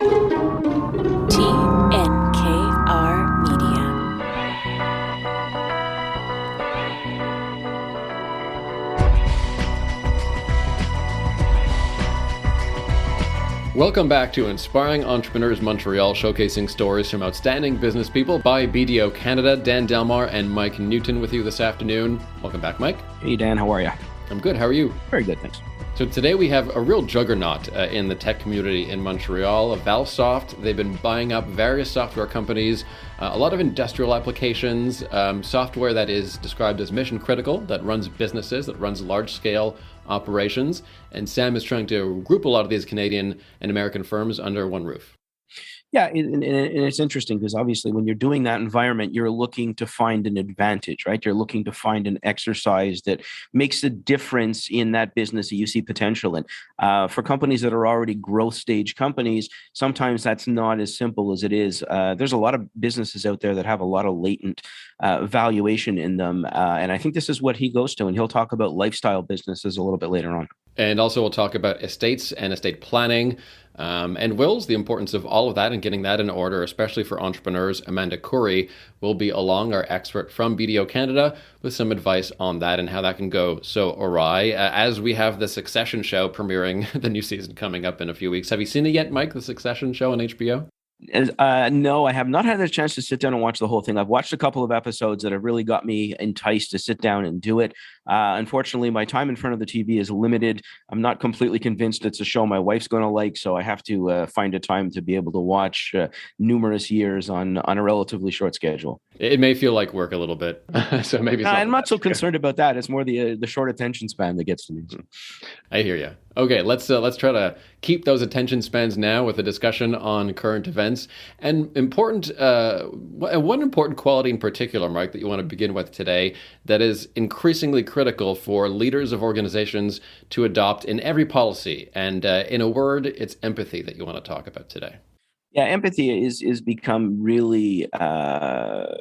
TNKR Media. Welcome back to Inspiring Entrepreneurs Montreal, showcasing stories from outstanding business people by BDO Canada. Dan Delmar and Mike Newton with you this afternoon. Welcome back, Mike. Hey, Dan. How are you? I'm good. How are you? Very good, thanks. So today we have a real juggernaut in the tech community in Montreal. Valsoft, they've been buying up various software companies, a lot of industrial applications, software that is described as mission critical, that runs businesses, that runs large scale operations. And Sam is trying to group a lot of these Canadian and American firms under one roof. Yeah, and it's interesting because obviously when you're doing that environment, you're looking to find an advantage, right? You're looking to find an exercise that makes a difference in that business that you see potential in. For companies that are already growth stage companies, sometimes that's not as simple as it is. There's a lot of businesses out there that have a lot of latent valuation in them. And I think this is what he goes to, and he'll talk about lifestyle businesses a little bit later on. And also we'll talk about estates and estate planning and wills, the importance of all of that and getting that in order, especially for entrepreneurs. Amanda Curry will be along, our expert from BDO Canada, with some advice on that and how that can go so awry. As we have the Succession show premiering, the new season coming up in a few weeks. Have you seen it yet, Mike, the Succession show on HBO? No, I have not had a chance to sit down and watch the whole thing. I've watched a couple of episodes that have really got me enticed to sit down and do it. Unfortunately, my time in front of the TV is limited. I'm not completely convinced it's a show my wife's going to like, so I have to find a time to be able to watch numerous years on a relatively short schedule. It may feel like work a little bit, so maybe it's I'm not so concerned about that. It's more the short attention span that gets to me. I hear you. Okay, let's try to keep those attention spans now with a discussion on current events and one important quality in particular, Mike, that you want to begin with today that is increasingly critical for leaders of organizations to adopt in every policy. And in a word, it's empathy that you want to talk about today. Yeah, empathy is become really a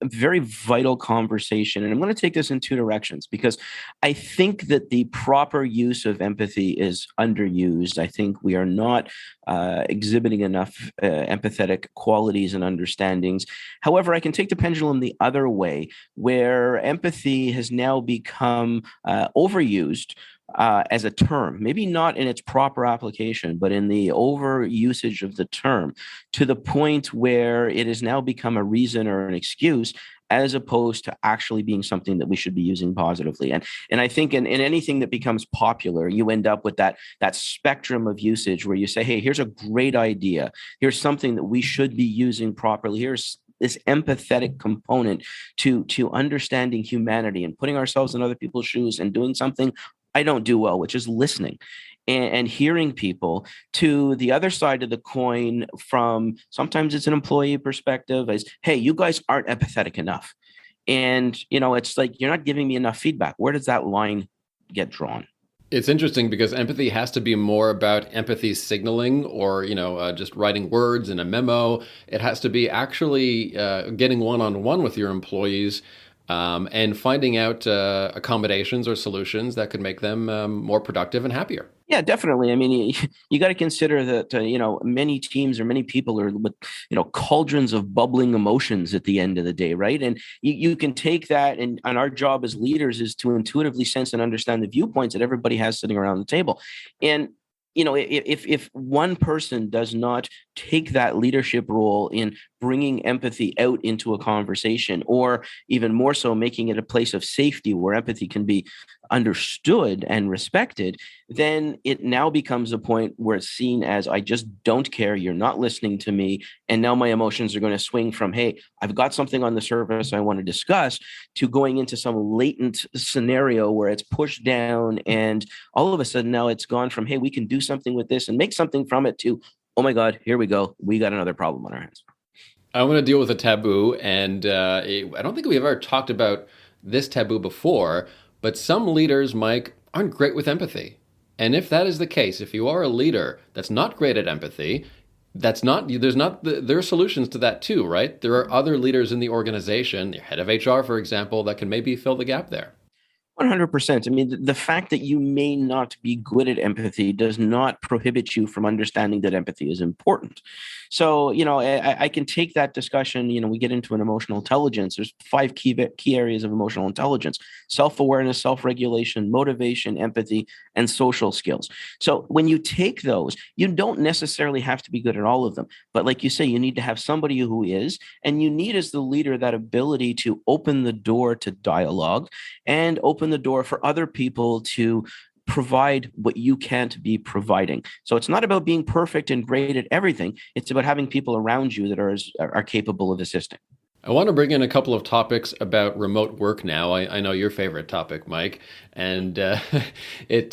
very vital conversation. And I'm going to take this in two directions because I think that the proper use of empathy is underused. I think we are not exhibiting enough empathetic qualities and understandings. However, I can take the pendulum the other way, where empathy has now become overused as a term, maybe not in its proper application, but in the over usage of the term, to the point where it has now become a reason or an excuse as opposed to actually being something that we should be using positively. And I think in anything that becomes popular, you end up with that spectrum of usage where you say, hey, here's a great idea. Here's something that we should be using properly. Here's this empathetic component to understanding humanity and putting ourselves in other people's shoes and doing something I don't do well, which is listening and hearing people. To the other side of the coin, from sometimes it's an employee perspective, is, hey, you guys aren't empathetic enough. And, it's like, you're not giving me enough feedback. Where does that line get drawn? It's interesting because empathy has to be more about empathy signaling or, just writing words in a memo. It has to be actually getting one-on-one with your employees and finding out accommodations or solutions that could make them more productive and happier. Yeah, definitely. I mean, you got to consider that, many teams or many people are with, cauldrons of bubbling emotions at the end of the day, right? And you can take that, and our job as leaders is to intuitively sense and understand the viewpoints that everybody has sitting around the table. And if one person does not take that leadership role in bringing empathy out into a conversation, or even more so, making it a place of safety where empathy can be understood and respected, then it now becomes a point where it's seen as, I just don't care, you're not listening to me. And now my emotions are going to swing from, hey, I've got something on the surface I want to discuss, to going into some latent scenario where it's pushed down. And all of a sudden now it's gone from, hey, we can do something with this and make something from it, to, oh my God, here we go. We got another problem on our hands. I want to deal with a taboo. And I don't think we've ever talked about this taboo before, but some leaders, Mike, aren't great with empathy. And if that is the case, if you are a leader that's not great at empathy, there are solutions to that too, right? There are other leaders in the organization, your head of HR, for example, that can maybe fill the gap there. 100%. I mean, the fact that you may not be good at empathy does not prohibit you from understanding that empathy is important. So, I can take that discussion. We get into an emotional intelligence. There's five key areas of emotional intelligence: self-awareness, self-regulation, motivation, empathy, and social skills. So when you take those, you don't necessarily have to be good at all of them. But like you say, you need to have somebody who is, and you need as the leader that ability to open the door to dialogue and open the door for other people to provide what you can't be providing. So it's not about being perfect and great at everything. It's about having people around you that are capable of assisting. I want to bring in a couple of topics about remote work now. I know your favorite topic, Mike, and it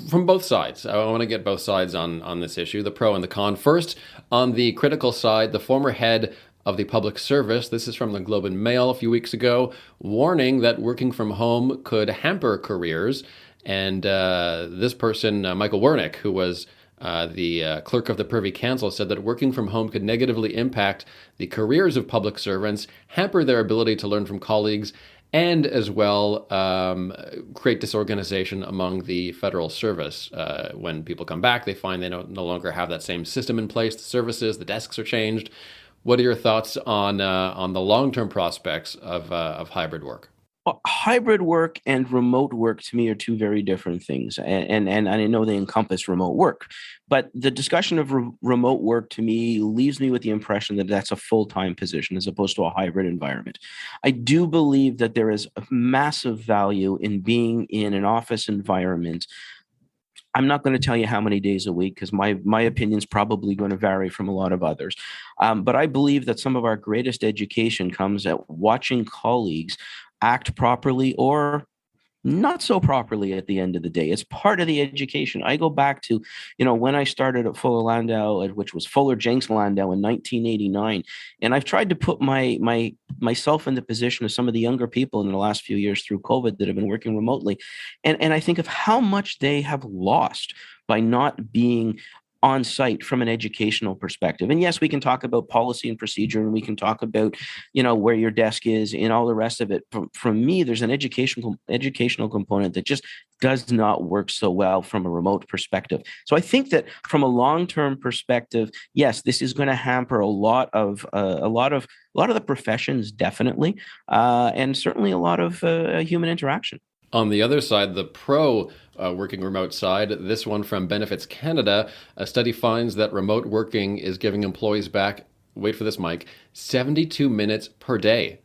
from both sides. I want to get both sides on this issue, the pro and the con. First, on the critical side, the former head of the public service, this is from the Globe and Mail a few weeks ago, warning that working from home could hamper careers. And this person, Michael Wernick, who was the clerk of the Privy Council, said that working from home could negatively impact the careers of public servants, hamper their ability to learn from colleagues, and as well create disorganization among the federal service. When people come back, they find they no longer have that same system in place. The services, the desks are changed. What are your thoughts on the long-term prospects of hybrid work? Well, hybrid work and remote work to me are two very different things, and I know they encompass remote work, but the discussion of remote work to me leaves me with the impression that that's a full-time position as opposed to a hybrid environment. I do believe that there is a massive value in being in an office environment. I'm not going to tell you how many days a week because my opinion is probably going to vary from a lot of others. But I believe that some of our greatest education comes at watching colleagues act properly or not so properly at the end of the day. It's part of the education. I go back to, when I started at Fuller Landau, which was Fuller Jenks Landau in 1989, and I've tried to put myself in the position of some of the younger people in the last few years through COVID that have been working remotely, and I think of how much they have lost by not being on site from an educational perspective. And yes, we can talk about policy and procedure, and we can talk about, where your desk is and all the rest of it. From me, there's an educational component that just does not work so well from a remote perspective. So I think that from a long-term perspective, yes, this is going to hamper a lot of the professions, definitely, and certainly a lot of human interaction. On the other side, the pro working remote side, this one from Benefits Canada, a study finds that remote working is giving employees back, wait for this, Mike, 72 minutes per day.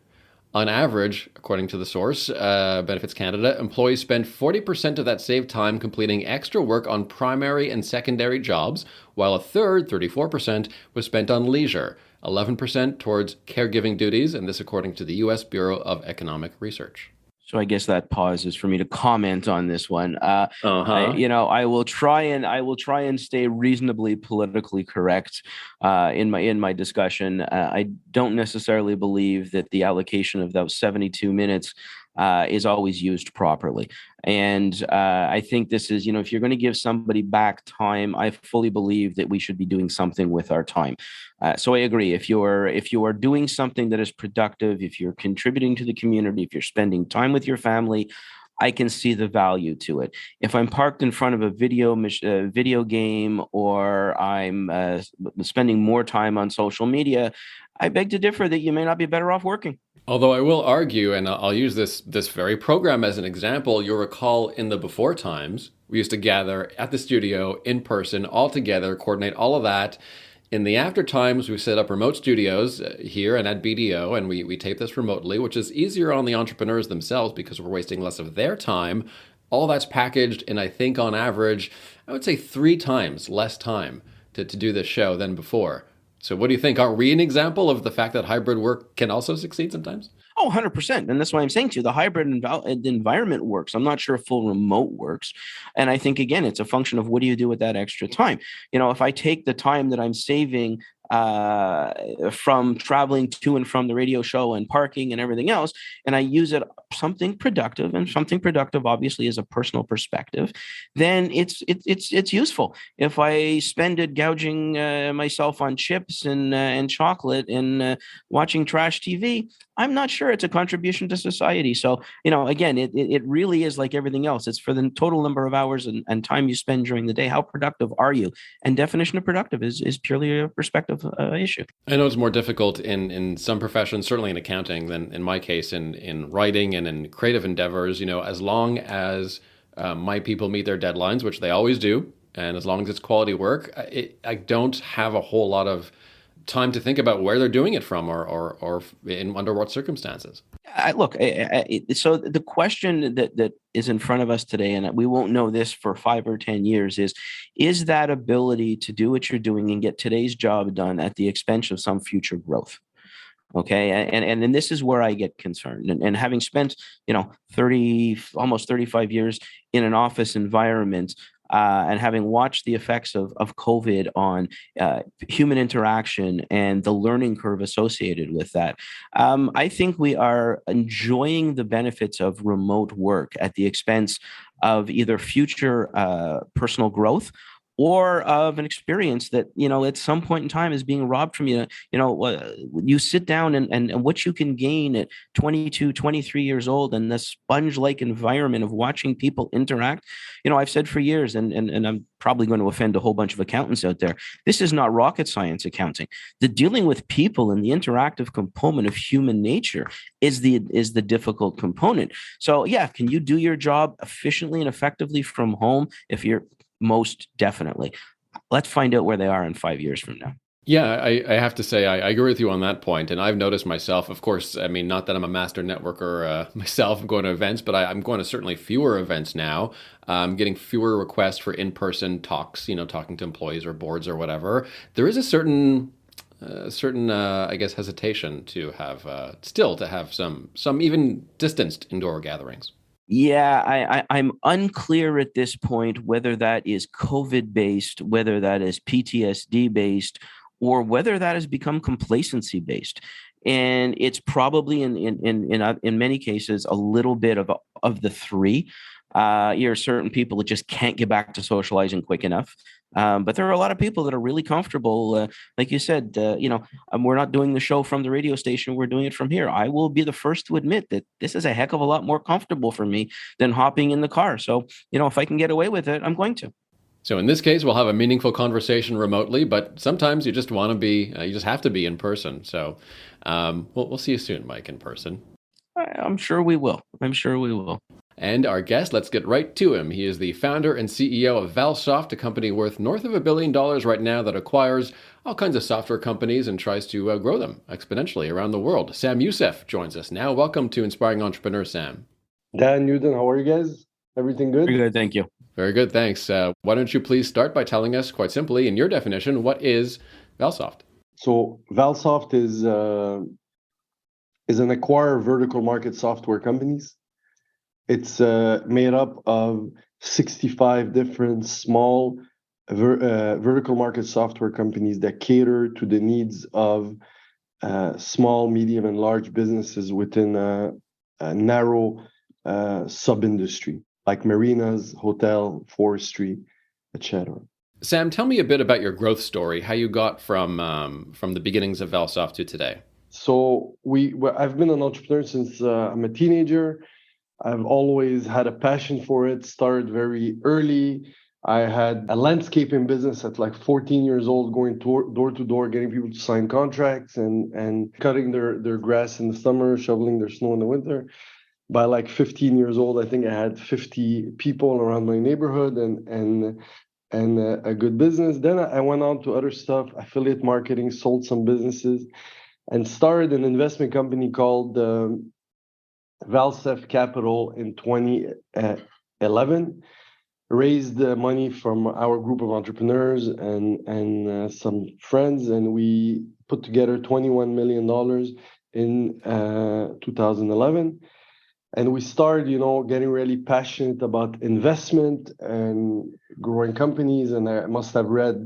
On average, according to the source, Benefits Canada, employees spend 40% of that saved time completing extra work on primary and secondary jobs, while a third, 34%, was spent on leisure, 11% towards caregiving duties, and this according to the U.S. Bureau of Economic Research. So I guess that pause is for me to comment on this one. Uh-huh. I will try and stay reasonably politically correct in my discussion. I don't necessarily believe that the allocation of those 72 minutes is always used properly. And I think this is, if you're going to give somebody back time, I fully believe that we should be doing something with our time. So I agree. If you are doing something that is productive, if you're contributing to the community, if you're spending time with your family, I can see the value to it. If I'm parked in front of a video game, or I'm spending more time on social media, I beg to differ that you may not be better off working. Although I will argue, and I'll use this very program as an example, you'll recall in the before times, we used to gather at the studio in person, all together, coordinate all of that. In the after times, we set up remote studios here and at BDO, and we tape this remotely, which is easier on the entrepreneurs themselves because we're wasting less of their time. All that's packaged in, I think, on average, I would say 3 times less time to do this show than before. So what do you think? Are we an example of the fact that hybrid work can also succeed sometimes? Oh, 100%. And that's why I'm saying to you, the hybrid environment works. I'm not sure if full remote works. And I think, again, it's a function of what do you do with that extra time? If I take the time that I'm saving from traveling to and from the radio show and parking and everything else, and I use it something productive, and something productive obviously is a personal perspective, then it's useful. If I spend it gouging myself on chips and chocolate and watching trash TV, I'm not sure it's a contribution to society. So, again, it really is like everything else. It's for the total number of hours and time you spend during the day. How productive are you? And definition of productive is purely a perspective issue. I know it's more difficult in some professions, certainly in accounting, than in my case in writing and in creative endeavors. As long as my people meet their deadlines, which they always do, and as long as it's quality work, I don't have a whole lot of time to think about where they're doing it from or under what circumstances. So the question that is in front of us today, and we won't know this for 5 or 10 years, is that ability to do what you're doing and get today's job done at the expense of some future growth. Okay. And this is where I get concerned. And having spent, almost 35 years in an office environment, and having watched the effects of COVID on human interaction and the learning curve associated with that, I think we are enjoying the benefits of remote work at the expense of either future personal growth or of an experience that, at some point in time is being robbed from you. You sit down and what you can gain at 22, 23 years old in the sponge-like environment of watching people interact. I've said for years, and I'm probably going to offend a whole bunch of accountants out there, this is not rocket science accounting. The dealing with people and the interactive component of human nature is the difficult component. So yeah, can you do your job efficiently and effectively from home? If you're most definitely. Let's find out where they are in 5 years from now. Yeah, I have to say, I agree with you on that point. And I've noticed myself, of course, I mean, not that I'm a master networker myself, I'm going to events, but I'm going to certainly fewer events now. I'm getting fewer requests for in-person talks, talking to employees or boards or whatever. There is a certain I guess, hesitation to have, still to have some even distanced indoor gatherings. Yeah, I'm unclear at this point whether that is COVID based, whether that is PTSD based, or whether that has become complacency based. And it's probably in many cases a little bit of the three. There are certain people that just can't get back to socializing quick enough. But there are a lot of people that are really comfortable. Like you said, we're not doing the show from the radio station. We're doing it from here. I will be the first to admit that this is a heck of a lot more comfortable for me than hopping in the car. So, if I can get away with it, I'm going to. So in this case, we'll have a meaningful conversation remotely, but sometimes you just want to be, you just have to be in person. So we'll see you soon, Mike, in person. I'm sure we will. And our guest, let's get right to him. He is the founder and CEO of Valsoft, a company worth north of $1 billion right now that acquires all kinds of software companies and tries to grow them exponentially around the world. Sam Youssef joins us now. Welcome to Inspiring Entrepreneurs, Sam. Dan, Newton, how are you guys? Everything good? Very good, thank you. Very good, thanks. Why don't you please start by telling us, quite simply, in your definition, what is Valsoft? So Valsoft is an acquirer vertical market software companies. It's made up of 65 different small vertical market software companies that cater to the needs of small, medium, and large businesses within a narrow sub-industry, like marinas, hotel, forestry, etc. Sam, tell me a bit about your growth story, how you got from the beginnings of Valsoft to today. So I've been an entrepreneur since I'm a teenager. I've always had a passion for it, started very early. I had a landscaping business at like 14 years old, going door to door, getting people to sign contracts and cutting their grass in the summer, shoveling their snow in the winter. By like 15 years old, I think I had 50 people around my neighborhood and a good business. Then I went on to other stuff, affiliate marketing, sold some businesses, and started an investment company called Valsoft Capital in 2011. Raised money from our group of entrepreneurs and some friends, and we put together $21 million in 2011. And we started, getting really passionate about investment and growing companies. And I must have read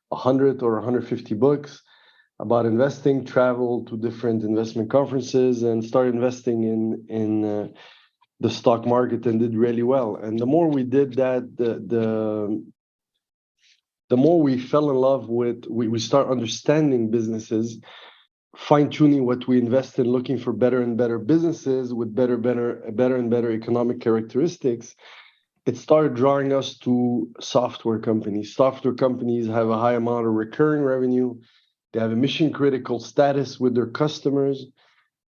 100 or 150 books. about investing, traveled to different investment conferences, and started investing in the stock market and did really well. And the more we did that, the more we fell in love with, we start understanding businesses, fine-tuning what we invest in, looking for better and better businesses with better and better economic characteristics. It started drawing us to software companies. Software companies have a high amount of recurring revenue. They have a mission-critical status with their customers,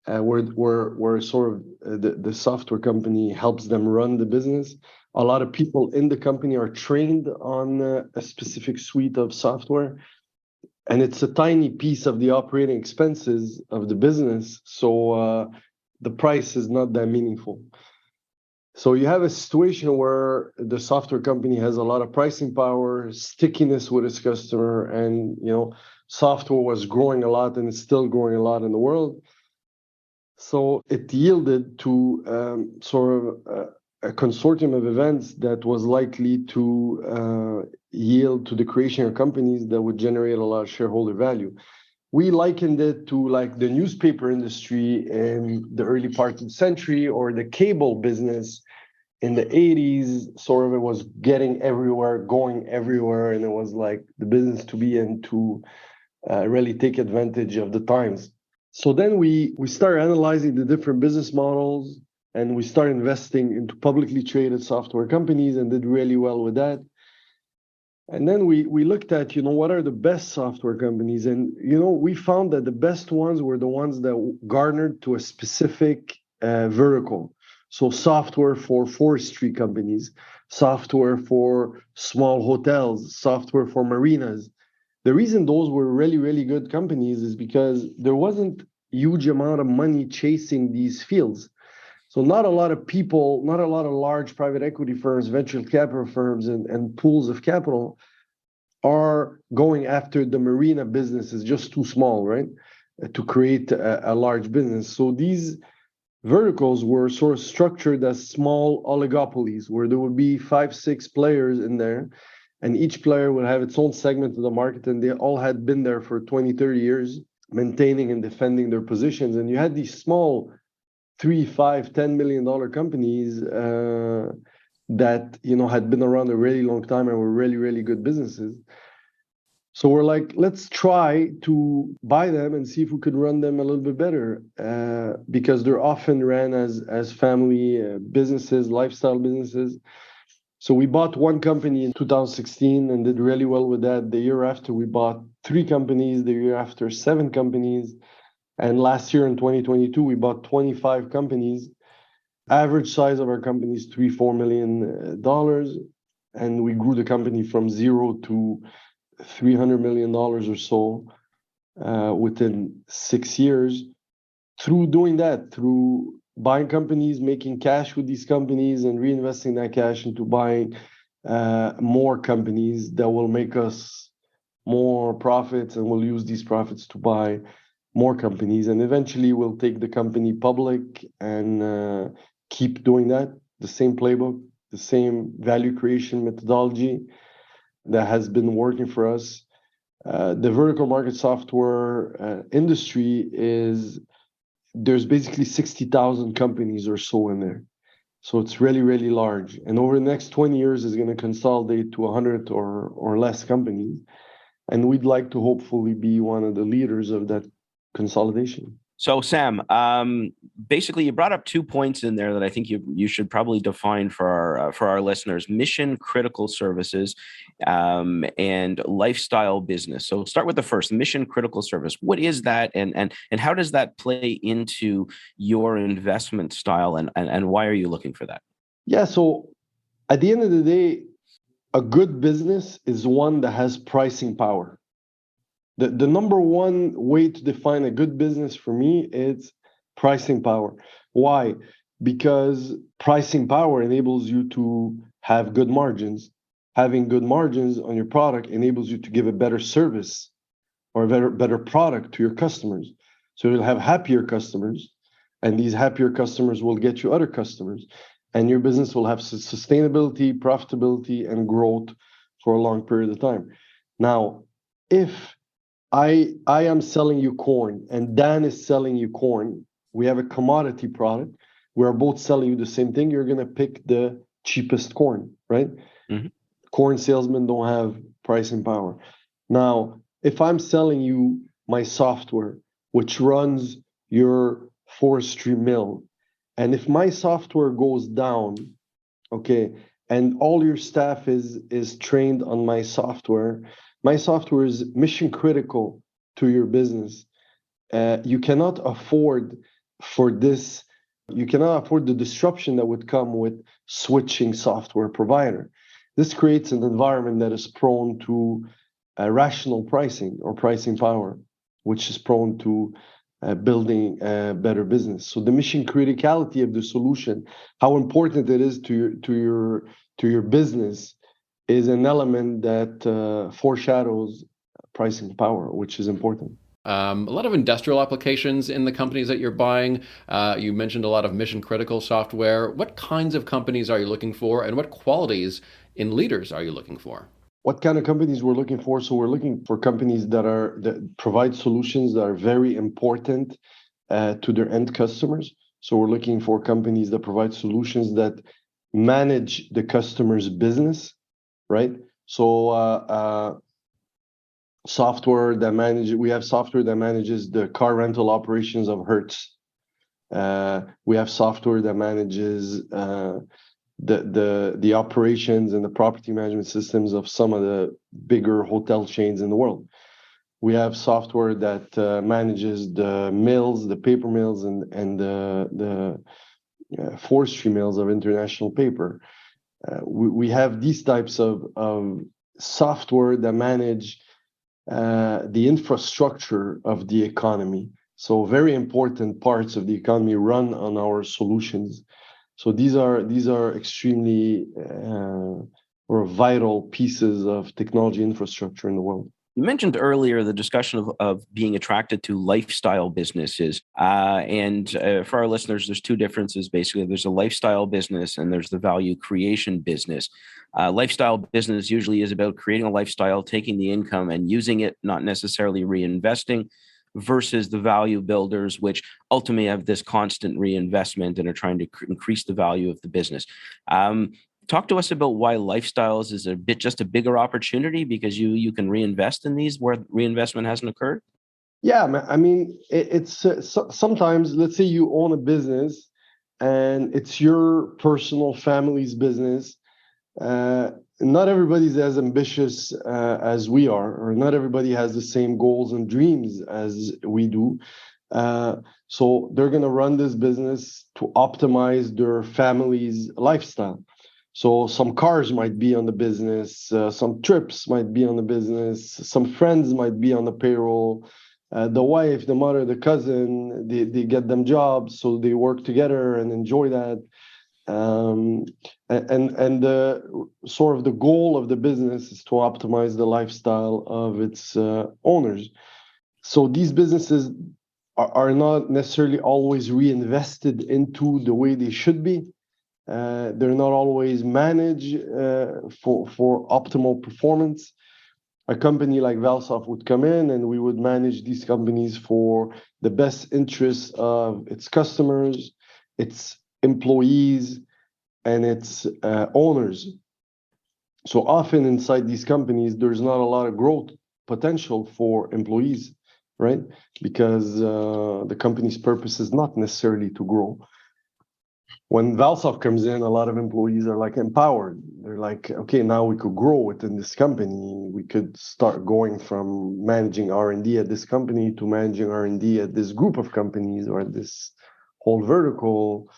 where sort of the software company helps them run the business. A lot of people in the company are trained on a specific suite of software, and it's a tiny piece of the operating expenses of the business, so the price is not that meaningful. So you have a situation where the software company has a lot of pricing power, stickiness with its customer, and software was growing a lot and it's still growing a lot in the world. So it yielded to sort of a consortium of events that was likely to yield to the creation of companies that would generate a lot of shareholder value. We likened it to like the newspaper industry in the early part of the century, or the cable business in the 80s. Sort of it was getting everywhere, going everywhere, and it was like the business to be in to really take advantage of the times. So then we started analyzing the different business models, and we started investing into publicly traded software companies and did really well with that. And then we looked at, what are the best software companies? And, we found that the best ones were the ones that garnered to a specific vertical. So software for forestry companies, software for small hotels, software for marinas. The reason those were really, really good companies is because there wasn't huge amount of money chasing these fields. So not a lot of people, not a lot of large private equity firms, venture capital firms, and pools of capital are going after the marina business. Is just too small, right, to create a large business. So these verticals were sort of structured as small oligopolies, where there would be 5-6 players in there, and each player would have its own segment of the market, and they all had been there for 20-30 years, maintaining and defending their positions. And you had these small $3, $5, $10 million companies that had been around a really long time and were really, really good businesses. So we're like, let's try to buy them and see if we could run them a little bit better, because they're often ran as family businesses, lifestyle businesses. So we bought one company in 2016 and did really well with that. The year after, we bought 3 companies. The year after, 7 companies. And last year in 2022, we bought 25 companies. Average size of our company is $3-4 million. And we grew the company from 0 to $300 million or so within 6 years. Through doing that, through buying companies, making cash with these companies, and reinvesting that cash into buying more companies that will make us more profits, and we'll use these profits to buy more companies, and eventually we'll take the company public and keep doing that. The same playbook, the same value creation methodology that has been working for us. The vertical market software industry there's basically 60,000 companies or so in there. So it's really, really large. And over the next 20 years, it's going to consolidate to 100 or less companies. And we'd like to hopefully be one of the leaders of that consolidation. So, Sam, basically, you brought up 2 points in there that I think you should probably define for our listeners: mission critical services and lifestyle business. So, start with the first, mission critical service. What is that, and how does that play into your investment style, and why are you looking for that? Yeah. So, at the end of the day, a good business is one that has pricing power. The number one way to define a good business for me is pricing power. Why? Because pricing power enables you to have good margins. Having good margins on your product enables you to give a better service or a better product to your customers. So you'll have happier customers, and these happier customers will get you other customers, and your business will have sustainability, profitability, and growth for a long period of time. Now, if I am selling you corn and Dan is selling you corn. We have a commodity product. We're both selling you the same thing. You're going to pick the cheapest corn, right? Mm-hmm. Corn salesmen don't have pricing power. Now, if I'm selling you my software, which runs your forestry mill, and if my software goes down, okay, and all your staff is trained on my software is mission critical to your business. You cannot afford for this. You cannot afford the disruption that would come with switching software provider. This creates an environment that is prone to rational pricing or pricing power, which is prone to building a better business. So the mission criticality of the solution, how important it is to your business, is an element that foreshadows pricing power, which is important. A lot of industrial applications in the companies that you're buying. You mentioned a lot of mission critical software. What kinds of companies are you looking for, and what qualities in leaders are you looking for? What kind of companies we're looking for? So we're looking for companies that provide solutions that are very important to their end customers. So we're looking for companies that provide solutions that manage the customer's business, right? So software that manages. We have software that manages the car rental operations of Hertz. We have software that manages the operations and the property management systems of some of the bigger hotel chains in the world. We have software that manages the mills, the paper mills, and the forestry mills of International Paper. We have these types of software that manage the infrastructure of the economy. So very important parts of the economy run on our solutions. So these are extremely or vital pieces of technology infrastructure in the world. You mentioned earlier the discussion of being attracted to lifestyle businesses. And for our listeners, there's two differences. Basically, there's a lifestyle business and there's the value creation business. Lifestyle business usually is about creating a lifestyle, taking the income and using it, not necessarily reinvesting, versus the value builders, which ultimately have this constant reinvestment and are trying to increase the value of the business. Talk to us about why lifestyles is just a bigger opportunity because you can reinvest in these where reinvestment hasn't occurred. Yeah, I mean, it's sometimes, let's say you own a business and it's your personal family's business. Not everybody's as ambitious as we are, or not everybody has the same goals and dreams as we do. So they're going to run this business to optimize their family's lifestyle. So some cars might be on the business, some trips might be on the business, some friends might be on the payroll. The wife, the mother, the cousin, they get them jobs, so they work together and enjoy that. And the sort of the goal of the business is to optimize the lifestyle of its owners. So these businesses are not necessarily always reinvested into the way they should be. They're not always managed for optimal performance. A company like Valsoft would come in and we would manage these companies for the best interests of its customers, its employees, and its owners. So often inside these companies, there's not a lot of growth potential for employees, right? Because the company's purpose is not necessarily to grow. When Valsoft comes in, a lot of employees are like empowered. They're like, okay, now we could grow within this company. We could start going from managing R&D at this company to managing R&D at this group of companies or at this whole vertical.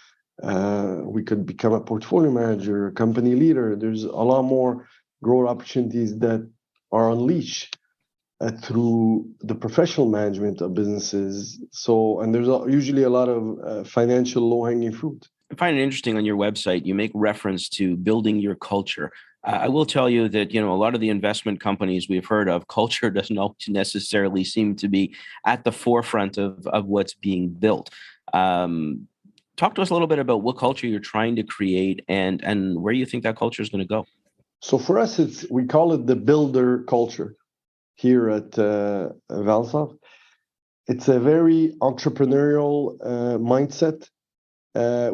We could become a portfolio manager, a company leader. There's a lot more growth opportunities that are unleashed through the professional management of businesses. So, and there's usually a lot of financial low-hanging fruit. I find it interesting on your website, you make reference to building your culture. I will tell you that, a lot of the investment companies we've heard of, culture doesn't necessarily seem to be at the forefront of what's being built. Talk to us a little bit about what culture you're trying to create and where you think that culture is going to go. So for us, we call it the builder culture. here at Valsoft. It's a very entrepreneurial mindset.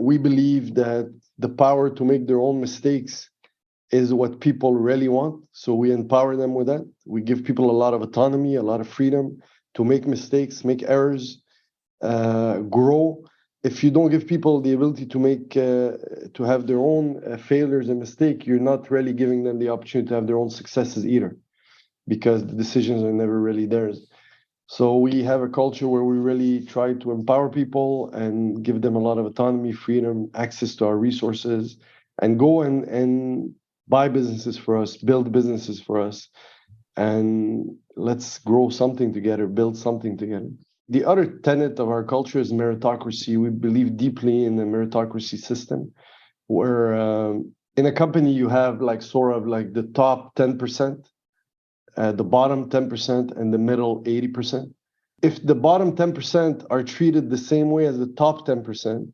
We believe that the power to make their own mistakes is what people really want. So we empower them with that. We give people a lot of autonomy, a lot of freedom to make mistakes, make errors, grow. If you don't give people the ability to have their own failures and mistakes, you're not really giving them the opportunity to have their own successes either, because the decisions are never really theirs. So we have a culture where we really try to empower people and give them a lot of autonomy, freedom, access to our resources, and go and buy businesses for us, build businesses for us, and let's grow something together, build something together. The other tenet of our culture is meritocracy. We believe deeply in the meritocracy system, where in a company you have like sort of like the top 10%, the bottom 10%, and the middle 80%. If the bottom 10% are treated the same way as the top 10%,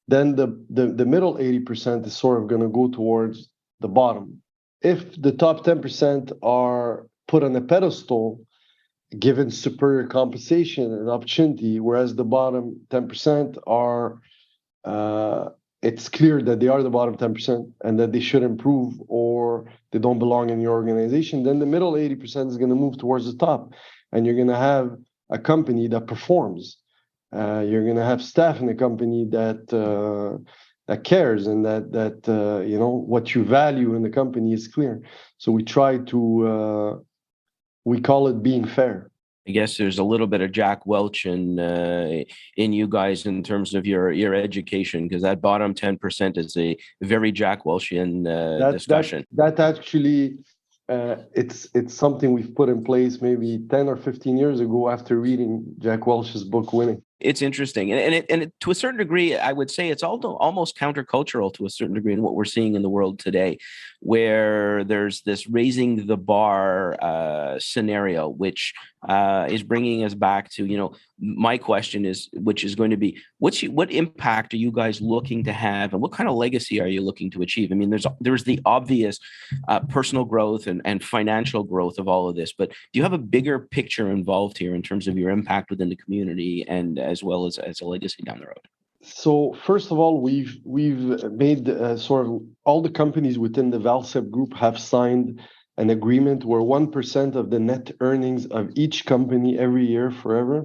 then the middle 80% is sort of going to go towards the bottom. If the top 10% are put on a pedestal, given superior compensation and opportunity, whereas the bottom 10% are, it's clear that they are the bottom 10% and that they should improve or they don't belong in your organization, then the middle 80% is going to move towards the top. And you're going to have a company that performs. You're going to have staff in the company that cares, and that you know what you value in the company is clear. So we try to we call it being fair. I guess there's a little bit of Jack Welch in you guys in terms of your education, because that bottom 10% is a very Jack Welchian discussion. That actually, it's something we've put in place maybe 10 or 15 years ago after reading Jack Welch's book, Winning. It's interesting, and it, to a certain degree, I would say it's almost countercultural to a certain degree in what we're seeing in the world today, where there's this raising the bar scenario, which is bringing us back to, you know, my question is, which is going to be, what impact are you guys looking to have, and what kind of legacy are you looking to achieve? I mean, there's the obvious personal growth and financial growth of all of this, but do you have a bigger picture involved here in terms of your impact within the community and as well as a legacy down the road? So first of all, we've made sort of all the companies within the Valsoft group have signed an agreement where 1% of the net earnings of each company every year forever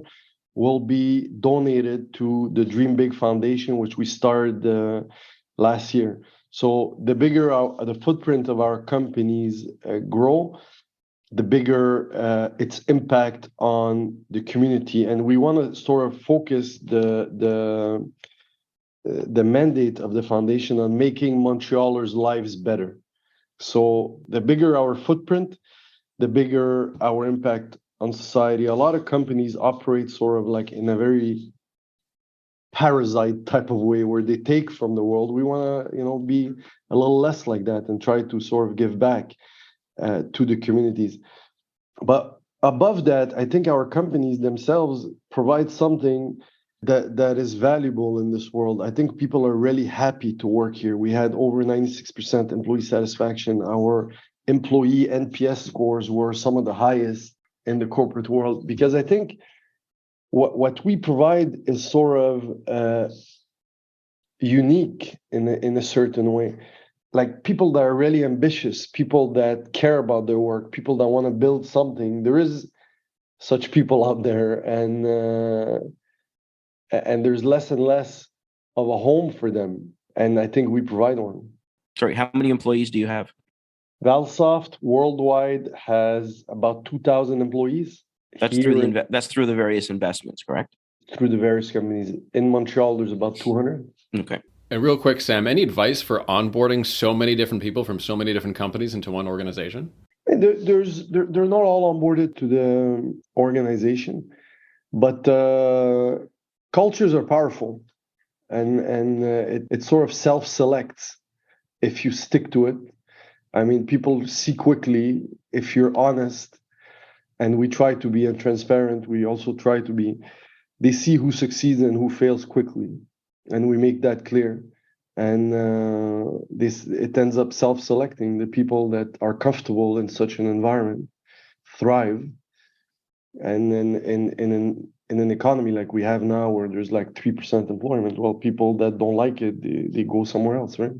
will be donated to the Dream Big Foundation, which we started last year. So the bigger the footprint of our companies grow, the bigger its impact on the community. And we want to sort of focus the mandate of the foundation on making Montrealers' lives better. So the bigger our footprint, the bigger our impact on society. A lot of companies operate sort of like in a very parasite type of way where they take from the world. We want to, you know, be a little less like that and try to sort of give back to the communities. But above that, I think our companies themselves provide something that is valuable in this world. I think people are really happy to work here. We had over 96% employee satisfaction. Our employee NPS scores were some of the highest in the corporate world, because I think what we provide is sort of unique in a certain way. Like people that are really ambitious, people that care about their work, people that want to build something. There is such people out there, and there's less and less of a home for them. And I think we provide one. Sorry, how many employees do you have? Valsoft worldwide has about 2,000 employees. That's through the various investments, correct? Through the various companies. In Montreal, there's about 200. Okay. And real quick, Sam, any advice for onboarding so many different people from so many different companies into one organization? They're not all onboarded to the organization, but cultures are powerful, and it sort of self-selects if you stick to it. I mean, people see quickly if you're honest, and we try to be transparent. We also try to be. They see who succeeds and who fails quickly, and we make that clear. And it ends up self-selecting. The people that are comfortable in such an environment thrive, And then in an economy like we have now, where there's like 3% employment, well, people that don't like it, they go somewhere else, right?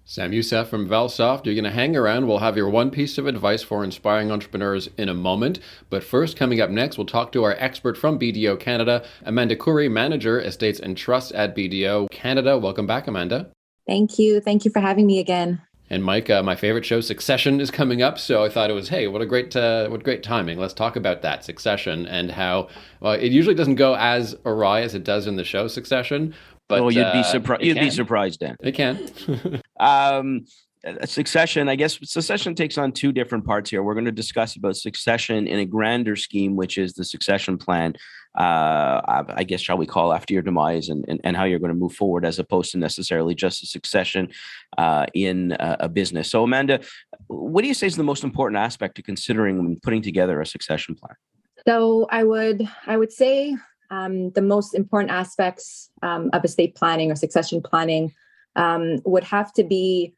Sam Youssef from Valsoft, you're going to hang around. We'll have your one piece of advice for inspiring entrepreneurs in a moment. But first, coming up next, we'll talk to our expert from BDO Canada, Amanda Coury, Manager, Estates and Trusts at BDO Canada. Welcome back, Amanda. Thank you. Thank you for having me again. And Mike, my favorite show, Succession, is coming up. So I thought it was, hey, what great timing. Let's talk about that, Succession, and how, well, it usually doesn't go as awry as it does in the show Succession. But, you'd be surprised. You'd be surprised, Dan. It can. Succession, I guess Succession takes on two different parts here. We're going to discuss about succession in a grander scheme, which is the succession plan, I guess, shall we call, after your demise, and how you're going to move forward, as opposed to necessarily just a succession in a business. So, Amanda, what do you say is the most important aspect to considering when putting together a succession plan? So I would say the most important aspects of estate planning or succession planning would have to be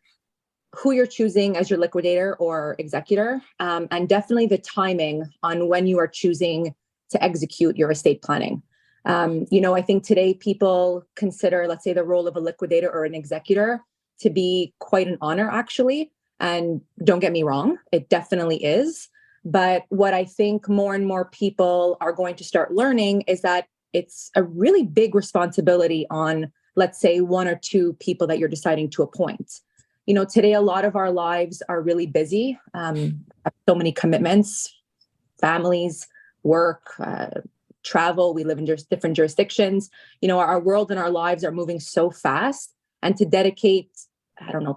who you're choosing as your liquidator or executor, and definitely the timing on when you are choosing to execute your estate planning. I think today people consider, let's say, the role of a liquidator or an executor to be quite an honor, actually. And don't get me wrong, it definitely is. But what I think more and more people are going to start learning is that it's a really big responsibility on, let's say, one or two people that you're deciding to appoint. Today, a lot of our lives are really busy. Have so many commitments, families, work, travel. We live in different jurisdictions. Our world and our lives are moving so fast. And to dedicate,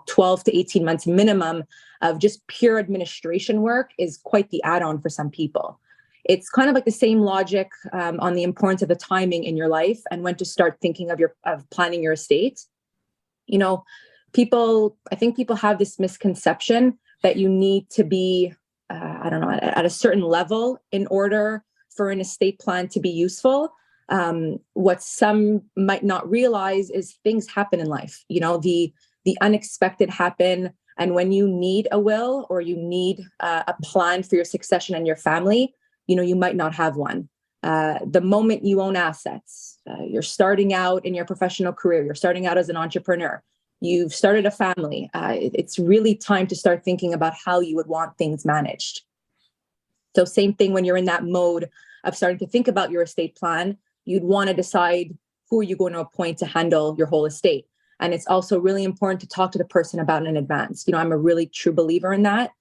12 to 18 months minimum of just pure administration work is quite the add-on for some people. It's kind of like the same logic on the importance of the timing in your life and when to start thinking of planning your estate. I think people have this misconception that you need to be, at a certain level in order for an estate plan to be useful. What some might not realize is things happen in life. The unexpected happen. And when you need a will or you need a plan for your succession and your family, you might not have one. The moment you own assets, you're starting out in your professional career, you're starting out as an entrepreneur, you've started a family, it's really time to start thinking about how you would want things managed. So same thing when you're in that mode of starting to think about your estate plan, you'd want to decide who are you going to appoint to handle your whole estate. And it's also really important to talk to the person about it in advance. I'm a really true believer in that.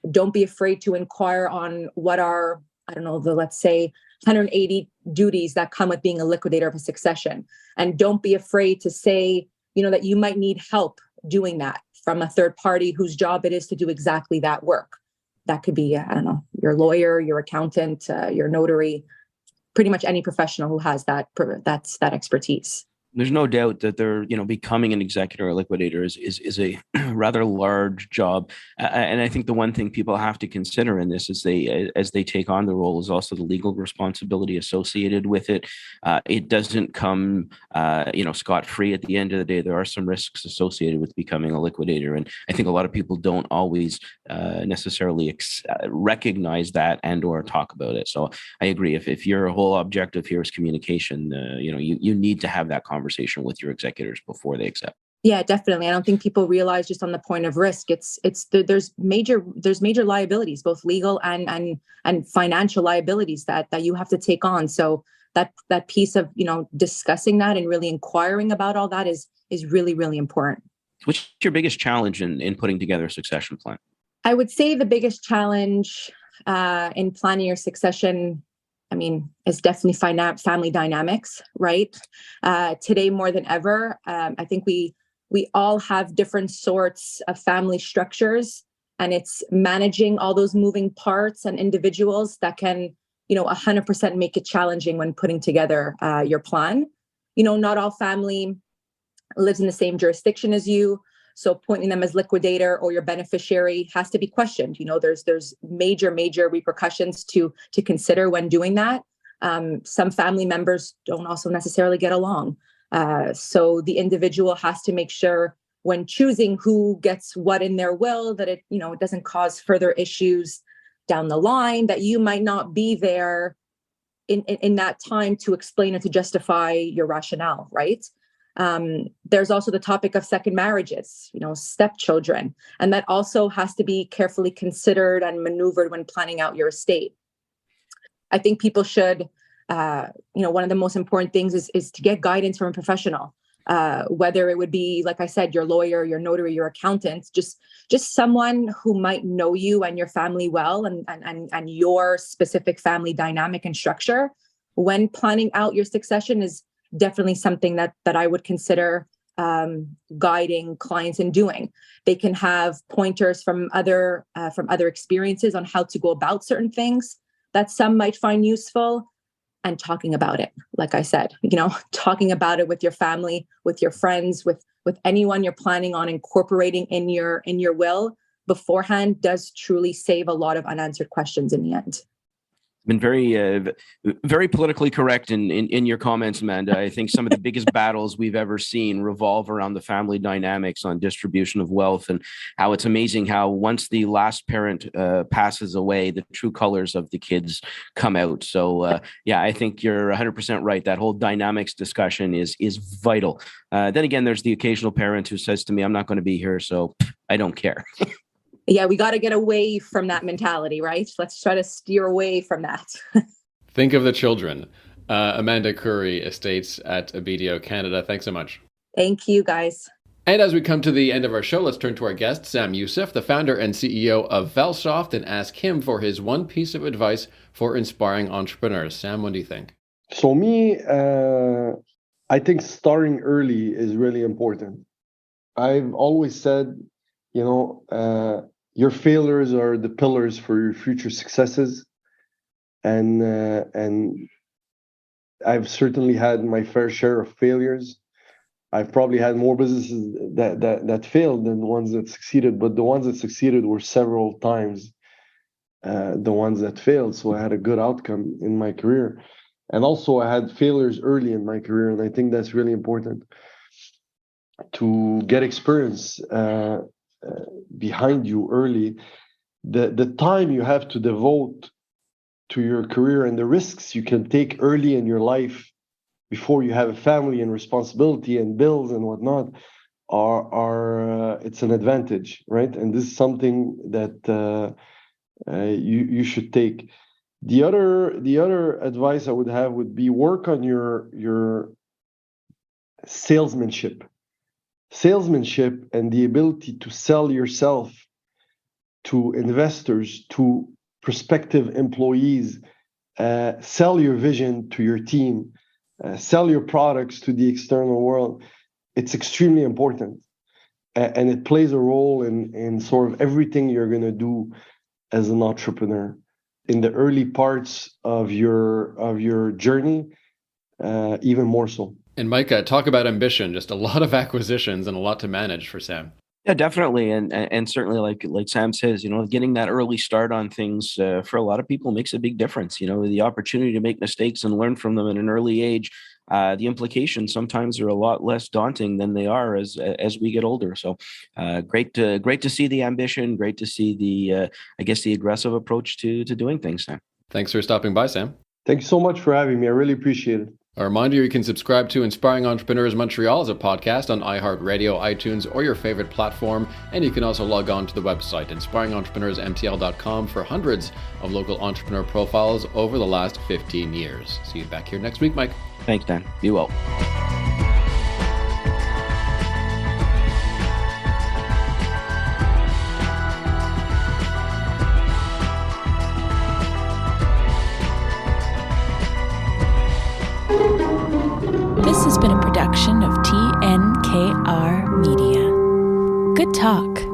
Don't be afraid to inquire on what are, let's say 180 duties that come with being a liquidator of a succession. And don't be afraid to say, that you might need help doing that from a third party whose job it is to do exactly that work. That could be, your lawyer, your accountant, your notary, pretty much any professional who has that expertise. There's no doubt that becoming an executor or liquidator is a rather large job. And I think the one thing people have to consider in this as they take on the role is also the legal responsibility associated with it. It doesn't come, scot-free at the end of the day. There are some risks associated with becoming a liquidator. And I think a lot of people don't always necessarily recognize that and or talk about it. So I agree. If your whole objective here is communication, you need to have that conversation with your executors before they accept. Yeah, definitely. I don't think people realize just on the point of risk. There's major liabilities, both legal and financial liabilities that you have to take on. So that piece of discussing that and really inquiring about all that is really, really important. What's your biggest challenge in putting together a succession plan? I would say the biggest challenge in planning your succession, it's definitely family dynamics, right? Today more than ever, I think we all have different sorts of family structures, and it's managing all those moving parts and individuals that can, 100% make it challenging when putting together your plan. Not all family lives in the same jurisdiction as you. So appointing them as liquidator or your beneficiary has to be questioned. There's major repercussions to consider when doing that. Some family members don't also necessarily get along. So the individual has to make sure when choosing who gets what in their will that it doesn't cause further issues. down the line that you might not be there in that time to explain and to justify your rationale, right? There's also the topic of second marriages, stepchildren, and that also has to be carefully considered and maneuvered when planning out your estate. I think people should, one of the most important things is to get guidance from a professional, whether it would be, like I said, your lawyer, your notary, your accountant, just someone who might know you and your family well and your specific family dynamic and structure. When planning out your succession is definitely something that I would consider guiding clients in doing. They can have pointers from other experiences on how to go about certain things that some might find useful, and talking about it. Like I said, talking about it with your family, with your friends, with anyone you're planning on incorporating in your will beforehand does truly save a lot of unanswered questions in the end. Been very politically correct in your comments, Amanda. I think some of the biggest battles we've ever seen revolve around the family dynamics on distribution of wealth, and how it's amazing how once the last parent passes away, the true colors of the kids come out. So I think you're 100% right. That whole dynamics discussion is vital. Then again, there's the occasional parent who says to me, "I'm not going to be here, so I don't care." Yeah, we got to get away from that mentality, right? Let's try to steer away from that. Think of the children. Amanda Curry, Estates at BDO Canada. Thanks so much. Thank you, guys. And as we come to the end of our show, let's turn to our guest, Sam Youssef, the founder and CEO of Valsoft, and ask him for his one piece of advice for inspiring entrepreneurs. Sam, what do you think? So me, I think starting early is really important. I've always said, your failures are the pillars for your future successes, and I've certainly had my fair share of failures. I've probably had more businesses that failed than the ones that succeeded, but the ones that succeeded were several times the ones that failed. So I had a good outcome in my career, and also I had failures early in my career, and I think that's really important to get experience behind you early. The time you have to devote to your career and the risks you can take early in your life before you have a family and responsibility and bills and whatnot are it's an advantage, right? And this is something that you should take. The other advice I would have would be work on your salesmanship and the ability to sell yourself to investors, to prospective employees, sell your vision to your team, sell your products to the external world. It's extremely important, and it plays a role in sort of everything you're going to do as an entrepreneur in the early parts of your journey, even more so. And Micah, talk about ambition, just a lot of acquisitions and a lot to manage for Sam. Yeah, definitely. And certainly like Sam says, getting that early start on things for a lot of people makes a big difference. The opportunity to make mistakes and learn from them at an early age, the implications sometimes are a lot less daunting than they are as we get older. So great to see the ambition, great to see the aggressive approach to doing things, Sam. Thanks for stopping by, Sam. Thank you so much for having me. I really appreciate it. A reminder, you can subscribe to Inspiring Entrepreneurs Montreal as a podcast on iHeartRadio, iTunes, or your favorite platform. And you can also log on to the website, inspiringentrepreneursmtl.com, for hundreds of local entrepreneur profiles over the last 15 years. See you back here next week, Mike. Thanks, Dan. Be well. This has been a production of TNKR Media. Good talk.